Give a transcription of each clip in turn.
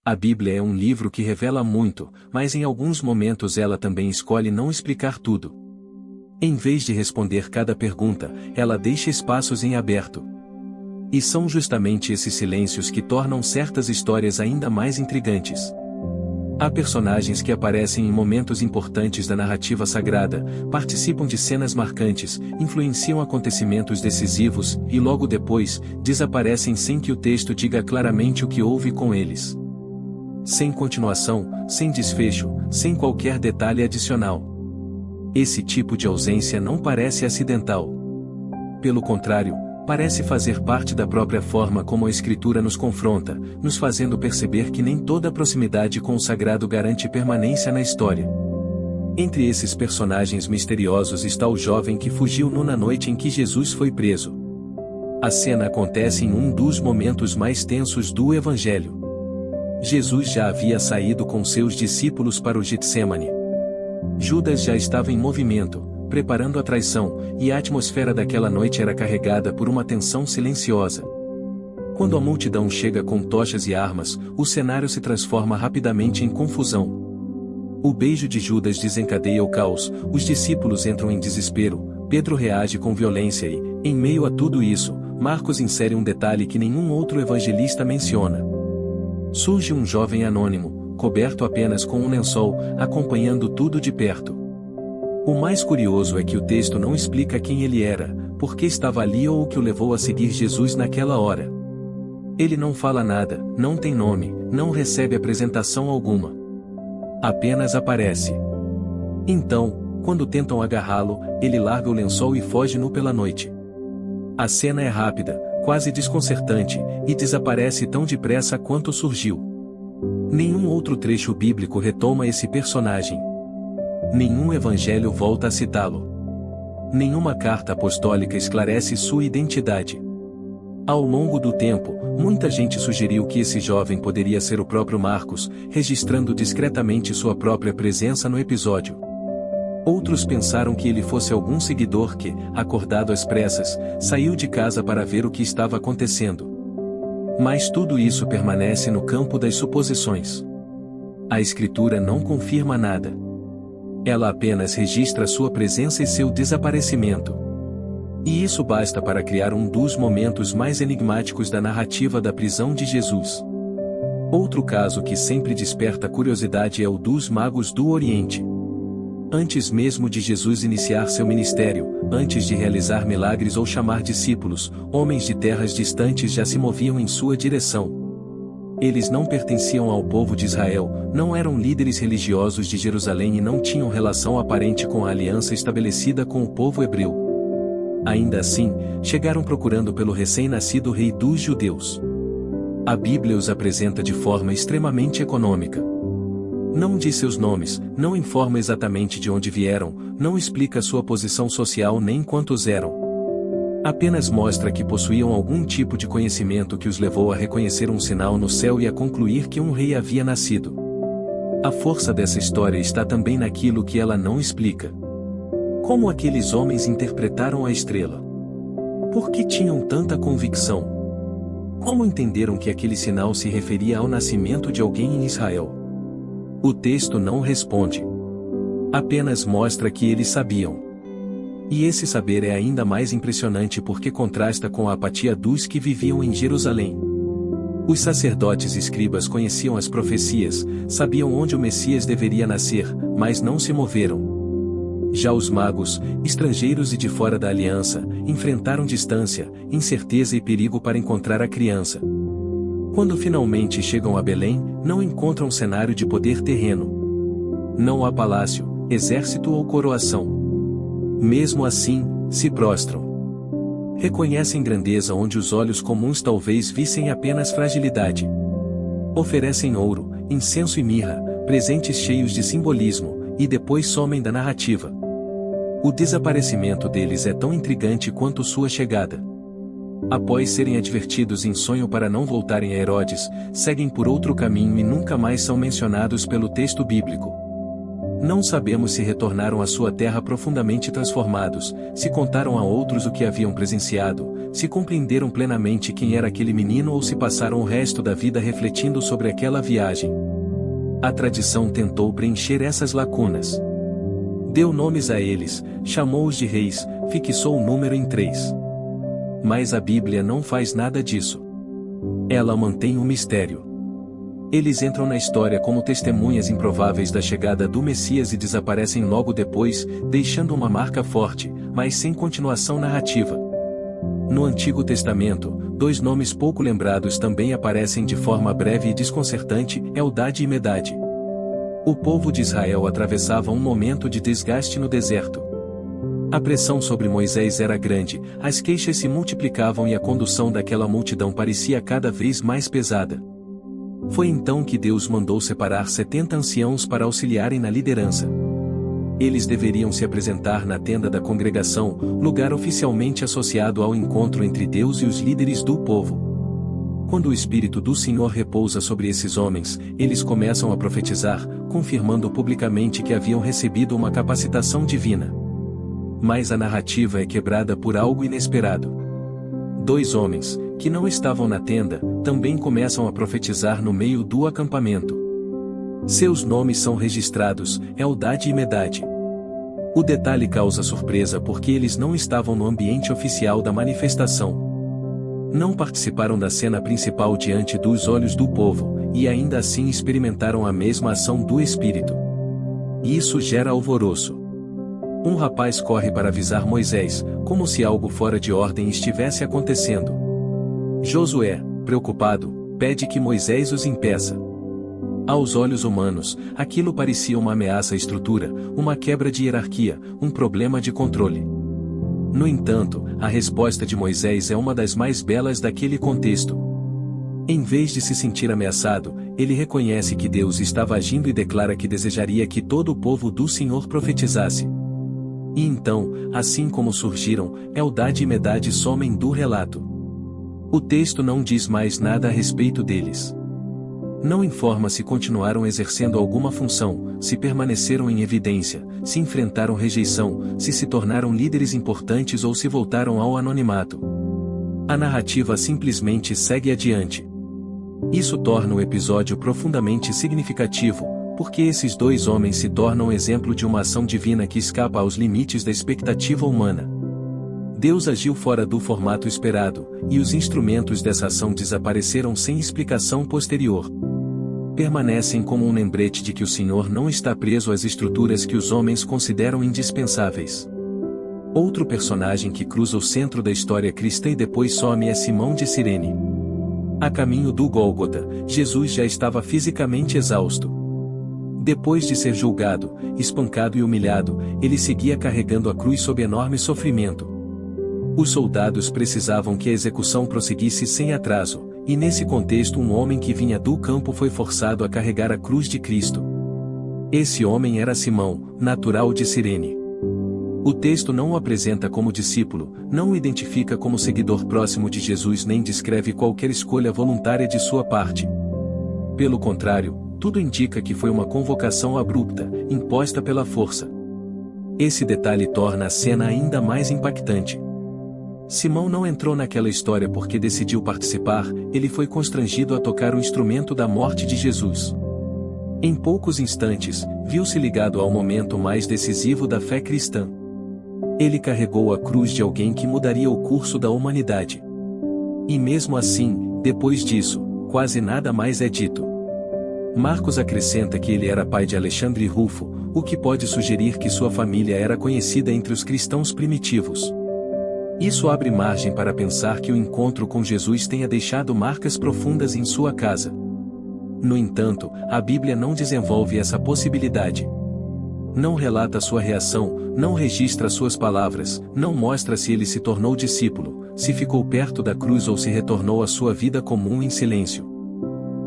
A Bíblia é um livro que revela muito, mas em alguns momentos ela também escolhe não explicar tudo. Em vez de responder cada pergunta, ela deixa espaços em aberto. E são justamente esses silêncios que tornam certas histórias ainda mais intrigantes. Há personagens que aparecem em momentos importantes da narrativa sagrada, participam de cenas marcantes, influenciam acontecimentos decisivos e logo depois, desaparecem sem que o texto diga claramente o que houve com eles. Sem continuação, sem desfecho, sem qualquer detalhe adicional. Esse tipo de ausência não parece acidental. Pelo contrário, parece fazer parte da própria forma como a Escritura nos confronta, nos fazendo perceber que nem toda proximidade com o sagrado garante permanência na história. Entre esses personagens misteriosos está o jovem que fugiu na noite em que Jesus foi preso. A cena acontece em um dos momentos mais tensos do Evangelho. Jesus já havia saído com seus discípulos para o Getsêmani. Judas já estava em movimento, preparando a traição, e a atmosfera daquela noite era carregada por uma tensão silenciosa. Quando a multidão chega com tochas e armas, o cenário se transforma rapidamente em confusão. O beijo de Judas desencadeia o caos, os discípulos entram em desespero, Pedro reage com violência e, em meio a tudo isso, Marcos insere um detalhe que nenhum outro evangelista menciona. Surge um jovem anônimo, coberto apenas com um lençol, acompanhando tudo de perto. O mais curioso é que o texto não explica quem ele era, por que estava ali ou o que o levou a seguir Jesus naquela hora. Ele não fala nada, não tem nome, não recebe apresentação alguma. Apenas aparece. Então, quando tentam agarrá-lo, ele larga o lençol e foge nu pela noite. A cena é rápida, quase desconcertante, e desaparece tão depressa quanto surgiu. Nenhum outro trecho bíblico retoma esse personagem. Nenhum evangelho volta a citá-lo. Nenhuma carta apostólica esclarece sua identidade. Ao longo do tempo, muita gente sugeriu que esse jovem poderia ser o próprio Marcos, registrando discretamente sua própria presença no episódio. Outros pensaram que ele fosse algum seguidor que, acordado às pressas, saiu de casa para ver o que estava acontecendo. Mas tudo isso permanece no campo das suposições. A Escritura não confirma nada. Ela apenas registra sua presença e seu desaparecimento. E isso basta para criar um dos momentos mais enigmáticos da narrativa da prisão de Jesus. Outro caso que sempre desperta curiosidade é o dos magos do Oriente. Antes mesmo de Jesus iniciar seu ministério, antes de realizar milagres ou chamar discípulos, homens de terras distantes já se moviam em sua direção. Eles não pertenciam ao povo de Israel, não eram líderes religiosos de Jerusalém e não tinham relação aparente com a aliança estabelecida com o povo hebreu. Ainda assim, chegaram procurando pelo recém-nascido rei dos judeus. A Bíblia os apresenta de forma extremamente econômica. Não diz seus nomes, não informa exatamente de onde vieram, não explica sua posição social nem quantos eram. Apenas mostra que possuíam algum tipo de conhecimento que os levou a reconhecer um sinal no céu e a concluir que um rei havia nascido. A força dessa história está também naquilo que ela não explica. Como aqueles homens interpretaram a estrela? Por que tinham tanta convicção? Como entenderam que aquele sinal se referia ao nascimento de alguém em Israel? O texto não responde. Apenas mostra que eles sabiam. E esse saber é ainda mais impressionante porque contrasta com a apatia dos que viviam em Jerusalém. Os sacerdotes e escribas conheciam as profecias, sabiam onde o Messias deveria nascer, mas não se moveram. Já os magos, estrangeiros e de fora da aliança, enfrentaram distância, incerteza e perigo para encontrar a criança. Quando finalmente chegam a Belém, não encontram cenário de poder terreno. Não há palácio, exército ou coroação. Mesmo assim, se prostram. Reconhecem grandeza onde os olhos comuns talvez vissem apenas fragilidade. Oferecem ouro, incenso e mirra, presentes cheios de simbolismo, e depois somem da narrativa. O desaparecimento deles é tão intrigante quanto sua chegada. Após serem advertidos em sonho para não voltarem a Herodes, seguem por outro caminho e nunca mais são mencionados pelo texto bíblico. Não sabemos se retornaram à sua terra profundamente transformados, se contaram a outros o que haviam presenciado, se compreenderam plenamente quem era aquele menino ou se passaram o resto da vida refletindo sobre aquela viagem. A tradição tentou preencher essas lacunas. Deu nomes a eles, chamou-os de reis, fixou o número em 3. Mas a Bíblia não faz nada disso. Ela mantém um mistério. Eles entram na história como testemunhas improváveis da chegada do Messias e desaparecem logo depois, deixando uma marca forte, mas sem continuação narrativa. No Antigo Testamento, 2 nomes pouco lembrados também aparecem de forma breve e desconcertante: Eldade e Medade. O povo de Israel atravessava um momento de desgaste no deserto. A pressão sobre Moisés era grande, as queixas se multiplicavam e a condução daquela multidão parecia cada vez mais pesada. Foi então que Deus mandou separar 70 anciãos para auxiliarem na liderança. Eles deveriam se apresentar na tenda da congregação, lugar oficialmente associado ao encontro entre Deus e os líderes do povo. Quando o Espírito do Senhor repousa sobre esses homens, eles começam a profetizar, confirmando publicamente que haviam recebido uma capacitação divina. Mas a narrativa é quebrada por algo inesperado. 2 homens, que não estavam na tenda, também começam a profetizar no meio do acampamento. Seus nomes são registrados, Eldade e Medade. O detalhe causa surpresa porque eles não estavam no ambiente oficial da manifestação. Não participaram da cena principal diante dos olhos do povo, e ainda assim experimentaram a mesma ação do Espírito. Isso gera alvoroço. Um rapaz corre para avisar Moisés, como se algo fora de ordem estivesse acontecendo. Josué, preocupado, pede que Moisés os impeça. Aos olhos humanos, aquilo parecia uma ameaça à estrutura, uma quebra de hierarquia, um problema de controle. No entanto, a resposta de Moisés é uma das mais belas daquele contexto. Em vez de se sentir ameaçado, ele reconhece que Deus estava agindo e declara que desejaria que todo o povo do Senhor profetizasse. E então, assim como surgiram, Eldade e Medade somem do relato. O texto não diz mais nada a respeito deles. Não informa se continuaram exercendo alguma função, se permaneceram em evidência, se enfrentaram rejeição, se tornaram líderes importantes ou se voltaram ao anonimato. A narrativa simplesmente segue adiante. Isso torna o episódio profundamente significativo, porque esses 2 homens se tornam exemplo de uma ação divina que escapa aos limites da expectativa humana. Deus agiu fora do formato esperado, e os instrumentos dessa ação desapareceram sem explicação posterior. Permanecem como um lembrete de que o Senhor não está preso às estruturas que os homens consideram indispensáveis. Outro personagem que cruza o centro da história cristã e depois some é Simão de Cirene. A caminho do Gólgota, Jesus já estava fisicamente exausto. Depois de ser julgado, espancado e humilhado, ele seguia carregando a cruz sob enorme sofrimento. Os soldados precisavam que a execução prosseguisse sem atraso, e nesse contexto um homem que vinha do campo foi forçado a carregar a cruz de Cristo. Esse homem era Simão, natural de Cirene. O texto não o apresenta como discípulo, não o identifica como seguidor próximo de Jesus nem descreve qualquer escolha voluntária de sua parte. Pelo contrário, tudo indica que foi uma convocação abrupta, imposta pela força. Esse detalhe torna a cena ainda mais impactante. Simão não entrou naquela história porque decidiu participar, ele foi constrangido a tocar o instrumento da morte de Jesus. Em poucos instantes, viu-se ligado ao momento mais decisivo da fé cristã. Ele carregou a cruz de alguém que mudaria o curso da humanidade. E mesmo assim, depois disso, quase nada mais é dito. Marcos acrescenta que ele era pai de Alexandre e Rufo, o que pode sugerir que sua família era conhecida entre os cristãos primitivos. Isso abre margem para pensar que o encontro com Jesus tenha deixado marcas profundas em sua casa. No entanto, a Bíblia não desenvolve essa possibilidade. Não relata sua reação, não registra suas palavras, não mostra se ele se tornou discípulo, se ficou perto da cruz ou se retornou à sua vida comum em silêncio.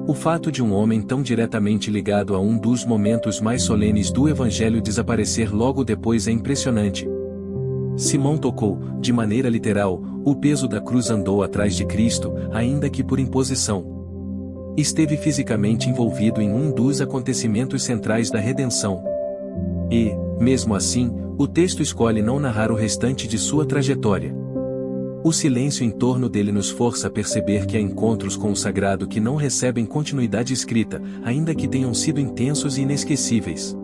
O fato de um homem tão diretamente ligado a um dos momentos mais solenes do Evangelho desaparecer logo depois é impressionante. Simão tocou, de maneira literal, o peso da cruz, andou atrás de Cristo, ainda que por imposição. Esteve fisicamente envolvido em um dos acontecimentos centrais da redenção. E, mesmo assim, o texto escolhe não narrar o restante de sua trajetória. O silêncio em torno dele nos força a perceber que há encontros com o sagrado que não recebem continuidade escrita, ainda que tenham sido intensos e inesquecíveis.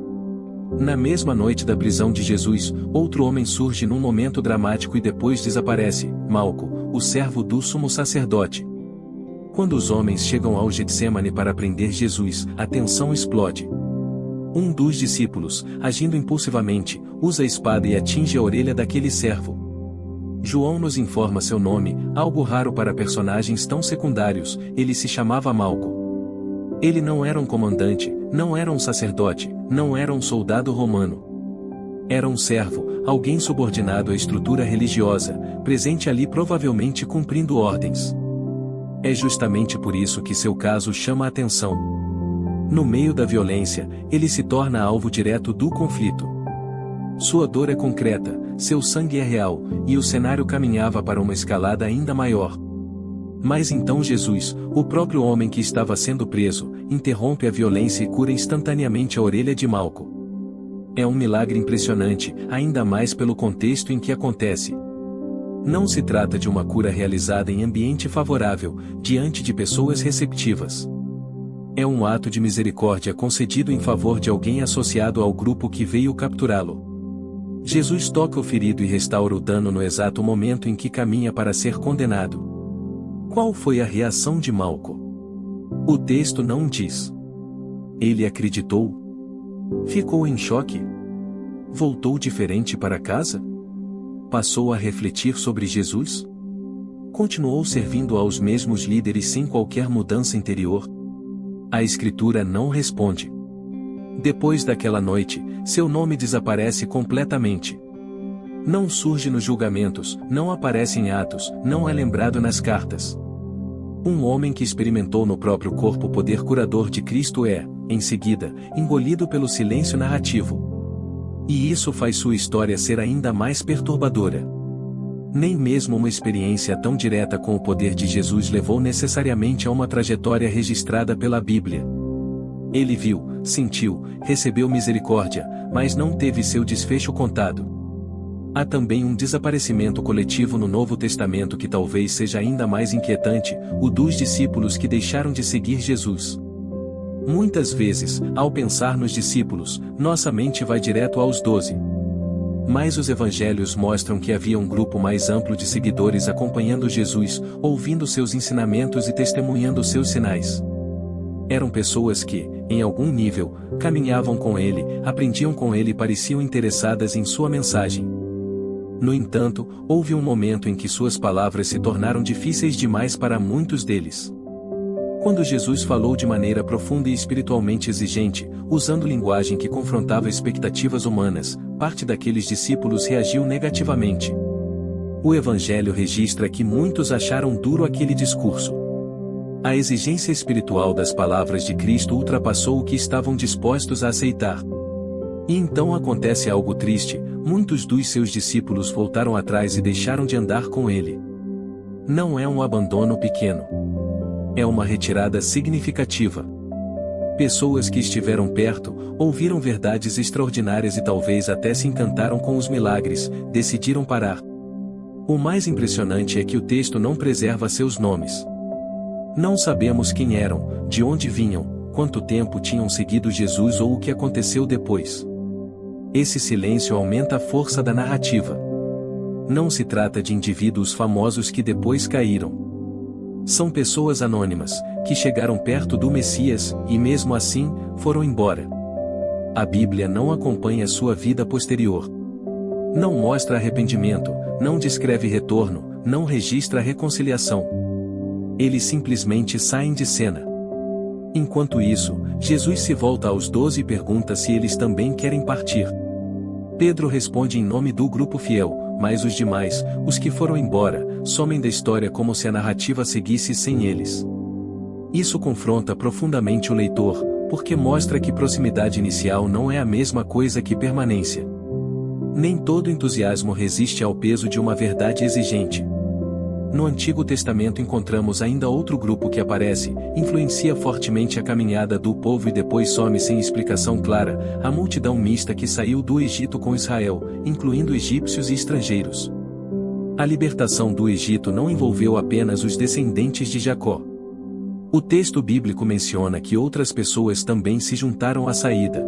Na mesma noite da prisão de Jesus, outro homem surge num momento dramático e depois desaparece, Malco, o servo do sumo sacerdote. Quando os homens chegam ao Getsêmani para prender Jesus, a tensão explode. Um dos discípulos, agindo impulsivamente, usa a espada e atinge a orelha daquele servo. João nos informa seu nome, algo raro para personagens tão secundários, ele se chamava Malco. Ele não era um comandante, não era um sacerdote, não era um soldado romano. Era um servo, alguém subordinado à estrutura religiosa, presente ali provavelmente cumprindo ordens. É justamente por isso que seu caso chama a atenção. No meio da violência, ele se torna alvo direto do conflito. Sua dor é concreta, seu sangue é real, e o cenário caminhava para uma escalada ainda maior. Mas então Jesus, o próprio homem que estava sendo preso, interrompe a violência e cura instantaneamente a orelha de Malco. É um milagre impressionante, ainda mais pelo contexto em que acontece. Não se trata de uma cura realizada em ambiente favorável, diante de pessoas receptivas. É um ato de misericórdia concedido em favor de alguém associado ao grupo que veio capturá-lo. Jesus toca o ferido e restaura o dano no exato momento em que caminha para ser condenado. Qual foi a reação de Malco? O texto não diz. Ele acreditou? Ficou em choque? Voltou diferente para casa? Passou a refletir sobre Jesus? Continuou servindo aos mesmos líderes sem qualquer mudança interior? A Escritura não responde. Depois daquela noite, seu nome desaparece completamente. Não surge nos julgamentos, não aparece em Atos, não é lembrado nas cartas. Um homem que experimentou no próprio corpo o poder curador de Cristo é, em seguida, engolido pelo silêncio narrativo. E isso faz sua história ser ainda mais perturbadora. Nem mesmo uma experiência tão direta com o poder de Jesus levou necessariamente a uma trajetória registrada pela Bíblia. Ele viu, sentiu, recebeu misericórdia, mas não teve seu desfecho contado. Há também um desaparecimento coletivo no Novo Testamento que talvez seja ainda mais inquietante, o dos discípulos que deixaram de seguir Jesus. Muitas vezes, ao pensar nos discípulos, nossa mente vai direto aos 12. Mas os evangelhos mostram que havia um grupo mais amplo de seguidores acompanhando Jesus, ouvindo seus ensinamentos e testemunhando seus sinais. Eram pessoas que, em algum nível, caminhavam com ele, aprendiam com ele e pareciam interessadas em sua mensagem. No entanto, houve um momento em que suas palavras se tornaram difíceis demais para muitos deles. Quando Jesus falou de maneira profunda e espiritualmente exigente, usando linguagem que confrontava expectativas humanas, parte daqueles discípulos reagiu negativamente. O Evangelho registra que muitos acharam duro aquele discurso. A exigência espiritual das palavras de Cristo ultrapassou o que estavam dispostos a aceitar. E então acontece algo triste, muitos dos seus discípulos voltaram atrás e deixaram de andar com ele. Não é um abandono pequeno. É uma retirada significativa. Pessoas que estiveram perto, ouviram verdades extraordinárias e talvez até se encantaram com os milagres, decidiram parar. O mais impressionante é que o texto não preserva seus nomes. Não sabemos quem eram, de onde vinham, quanto tempo tinham seguido Jesus ou o que aconteceu depois. Esse silêncio aumenta a força da narrativa. Não se trata de indivíduos famosos que depois caíram. São pessoas anônimas, que chegaram perto do Messias, e mesmo assim, foram embora. A Bíblia não acompanha sua vida posterior. Não mostra arrependimento, não descreve retorno, não registra reconciliação. Eles simplesmente saem de cena. Enquanto isso, Jesus se volta aos 12 e pergunta se eles também querem partir. Pedro responde em nome do grupo fiel, mas os demais, os que foram embora, somem da história como se a narrativa seguisse sem eles. Isso confronta profundamente o leitor, porque mostra que proximidade inicial não é a mesma coisa que permanência. Nem todo entusiasmo resiste ao peso de uma verdade exigente. No Antigo Testamento encontramos ainda outro grupo que aparece, influencia fortemente a caminhada do povo e depois some sem explicação clara, a multidão mista que saiu do Egito com Israel, incluindo egípcios e estrangeiros. A libertação do Egito não envolveu apenas os descendentes de Jacó. O texto bíblico menciona que outras pessoas também se juntaram à saída.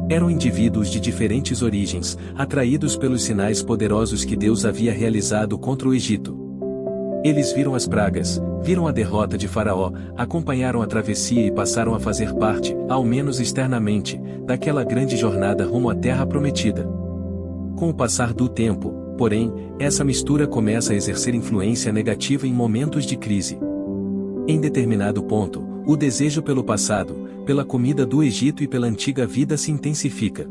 Eram indivíduos de diferentes origens, atraídos pelos sinais poderosos que Deus havia realizado contra o Egito. Eles viram as pragas, viram a derrota de Faraó, acompanharam a travessia e passaram a fazer parte, ao menos externamente, daquela grande jornada rumo à Terra Prometida. Com o passar do tempo, porém, essa mistura começa a exercer influência negativa em momentos de crise. Em determinado ponto, o desejo pelo passado, pela comida do Egito e pela antiga vida se intensifica.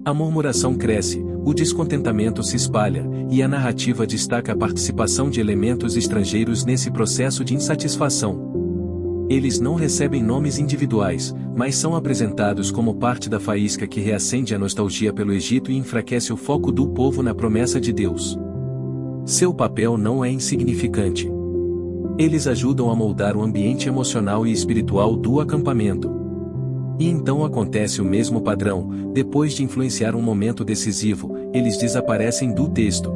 A murmuração cresce, o descontentamento se espalha, e a narrativa destaca a participação de elementos estrangeiros nesse processo de insatisfação. Eles não recebem nomes individuais, mas são apresentados como parte da faísca que reacende a nostalgia pelo Egito e enfraquece o foco do povo na promessa de Deus. Seu papel não é insignificante. Eles ajudam a moldar o ambiente emocional e espiritual do acampamento. E então acontece o mesmo padrão, depois de influenciar um momento decisivo, eles desaparecem do texto.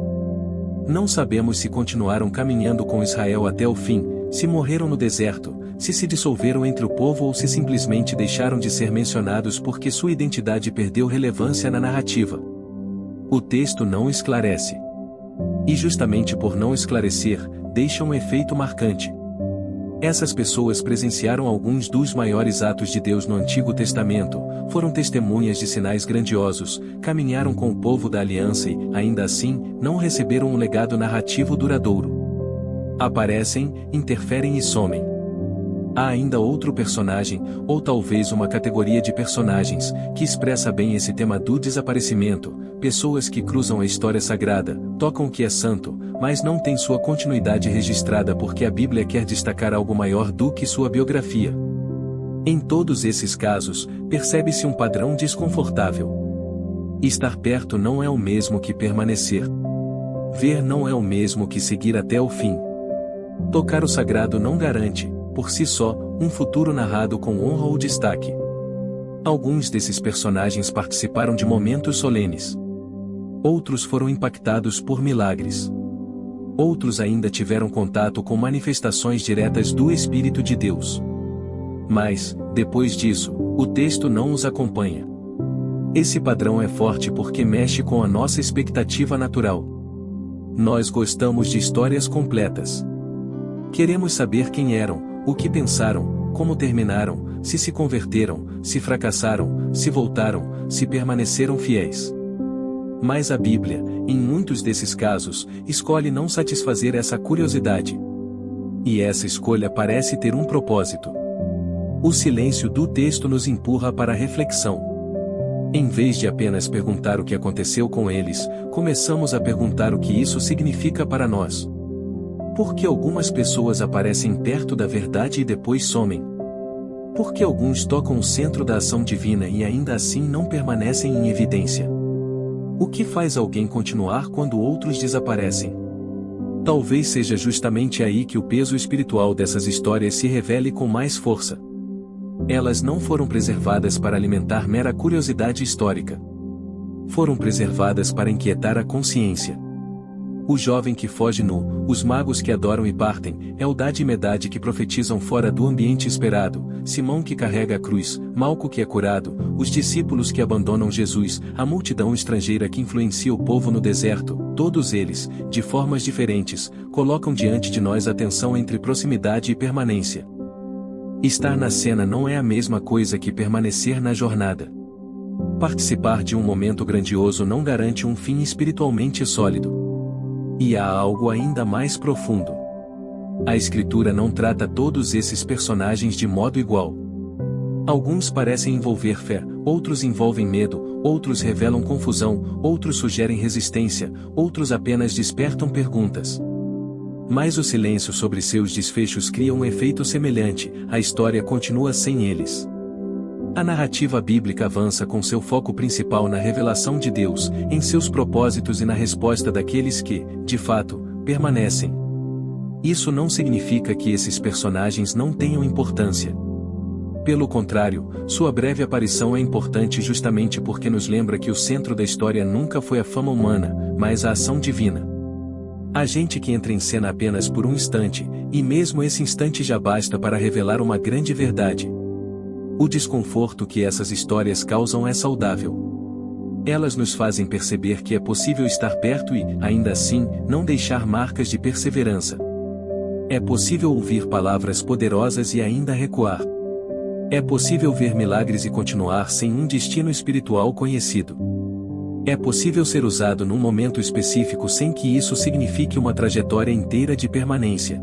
Não sabemos se continuaram caminhando com Israel até o fim, se morreram no deserto, se dissolveram entre o povo ou se simplesmente deixaram de ser mencionados porque sua identidade perdeu relevância na narrativa. O texto não esclarece. E justamente por não esclarecer, deixa um efeito marcante. Essas pessoas presenciaram alguns dos maiores atos de Deus no Antigo Testamento, foram testemunhas de sinais grandiosos, caminharam com o povo da aliança e, ainda assim, não receberam um legado narrativo duradouro. Aparecem, interferem e somem. Há ainda outro personagem, ou talvez uma categoria de personagens, que expressa bem esse tema do desaparecimento, pessoas que cruzam a história sagrada, tocam o que é santo, mas não têm sua continuidade registrada porque a Bíblia quer destacar algo maior do que sua biografia. Em todos esses casos, percebe-se um padrão desconfortável. Estar perto não é o mesmo que permanecer. Ver não é o mesmo que seguir até o fim. Tocar o sagrado não garante, por si só, um futuro narrado com honra ou destaque. Alguns desses personagens participaram de momentos solenes. Outros foram impactados por milagres. Outros ainda tiveram contato com manifestações diretas do Espírito de Deus. Mas, depois disso, o texto não os acompanha. Esse padrão é forte porque mexe com a nossa expectativa natural. Nós gostamos de histórias completas. Queremos saber quem eram, o que pensaram, como terminaram, se converteram, se fracassaram, se voltaram, se permaneceram fiéis. Mas a Bíblia, em muitos desses casos, escolhe não satisfazer essa curiosidade. E essa escolha parece ter um propósito. O silêncio do texto nos empurra para a reflexão. Em vez de apenas perguntar o que aconteceu com eles, começamos a perguntar o que isso significa para nós. Por que algumas pessoas aparecem perto da verdade e depois somem? Por que alguns tocam o centro da ação divina e ainda assim não permanecem em evidência? O que faz alguém continuar quando outros desaparecem? Talvez seja justamente aí que o peso espiritual dessas histórias se revele com mais força. Elas não foram preservadas para alimentar mera curiosidade histórica. Foram preservadas para inquietar a consciência. O jovem que foge nu, os magos que adoram e partem, Eldad e Medad que profetizam fora do ambiente esperado, Simão que carrega a cruz, Malco que é curado, os discípulos que abandonam Jesus, a multidão estrangeira que influencia o povo no deserto, todos eles, de formas diferentes, colocam diante de nós a tensão entre proximidade e permanência. Estar na cena não é a mesma coisa que permanecer na jornada. Participar de um momento grandioso não garante um fim espiritualmente sólido. E há algo ainda mais profundo. A Escritura não trata todos esses personagens de modo igual. Alguns parecem envolver fé, outros envolvem medo, outros revelam confusão, outros sugerem resistência, outros apenas despertam perguntas. Mas o silêncio sobre seus desfechos cria um efeito semelhante, a história continua sem eles. A narrativa bíblica avança com seu foco principal na revelação de Deus, em seus propósitos e na resposta daqueles que, de fato, permanecem. Isso não significa que esses personagens não tenham importância. Pelo contrário, sua breve aparição é importante justamente porque nos lembra que o centro da história nunca foi a fama humana, mas a ação divina. Há gente que entra em cena apenas por um instante, e mesmo esse instante já basta para revelar uma grande verdade. O desconforto que essas histórias causam é saudável. Elas nos fazem perceber que é possível estar perto e, ainda assim, não deixar marcas de perseverança. É possível ouvir palavras poderosas e ainda recuar. É possível ver milagres e continuar sem um destino espiritual conhecido. É possível ser usado num momento específico sem que isso signifique uma trajetória inteira de permanência.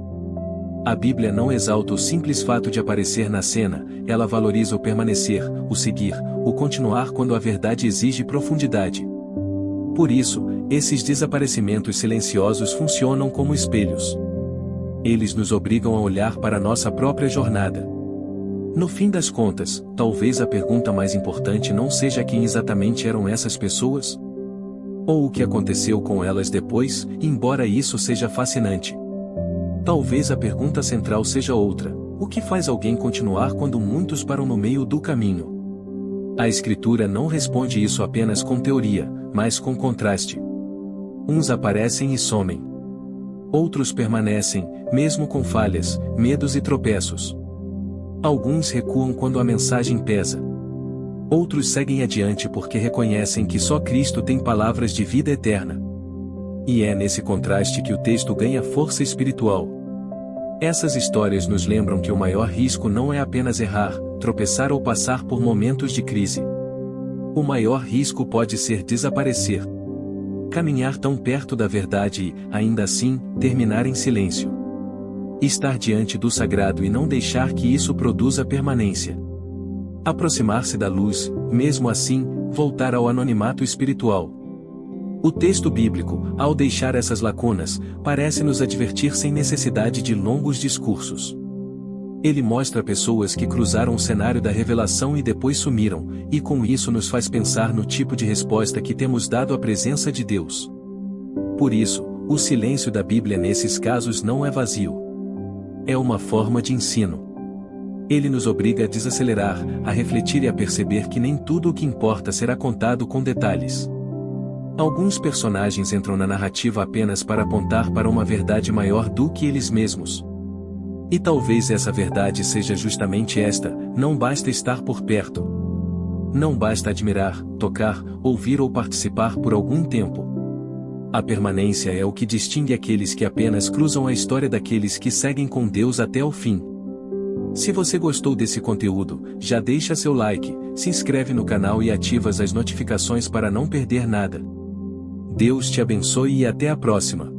A Bíblia não exalta o simples fato de aparecer na cena, ela valoriza o permanecer, o seguir, o continuar quando a verdade exige profundidade. Por isso, esses desaparecimentos silenciosos funcionam como espelhos. Eles nos obrigam a olhar para nossa própria jornada. No fim das contas, talvez a pergunta mais importante não seja quem exatamente eram essas pessoas? Ou o que aconteceu com elas depois, embora isso seja fascinante. Talvez a pergunta central seja outra: o que faz alguém continuar quando muitos param no meio do caminho? A Escritura não responde isso apenas com teoria, mas com contraste. Uns aparecem e somem. Outros permanecem, mesmo com falhas, medos e tropeços. Alguns recuam quando a mensagem pesa. Outros seguem adiante porque reconhecem que só Cristo tem palavras de vida eterna. E é nesse contraste que o texto ganha força espiritual. Essas histórias nos lembram que o maior risco não é apenas errar, tropeçar ou passar por momentos de crise. O maior risco pode ser desaparecer. Caminhar tão perto da verdade e, ainda assim, terminar em silêncio. Estar diante do sagrado e não deixar que isso produza permanência. Aproximar-se da luz, mesmo assim, voltar ao anonimato espiritual. O texto bíblico, ao deixar essas lacunas, parece nos advertir sem necessidade de longos discursos. Ele mostra pessoas que cruzaram o cenário da revelação e depois sumiram, e com isso nos faz pensar no tipo de resposta que temos dado à presença de Deus. Por isso, o silêncio da Bíblia nesses casos não é vazio. É uma forma de ensino. Ele nos obriga a desacelerar, a refletir e a perceber que nem tudo o que importa será contado com detalhes. Alguns personagens entram na narrativa apenas para apontar para uma verdade maior do que eles mesmos. E talvez essa verdade seja justamente esta: não basta estar por perto. Não basta admirar, tocar, ouvir ou participar por algum tempo. A permanência é o que distingue aqueles que apenas cruzam a história daqueles que seguem com Deus até o fim. Se você gostou desse conteúdo, já deixa seu like, se inscreve no canal e ativa as notificações para não perder nada. Deus te abençoe e até a próxima.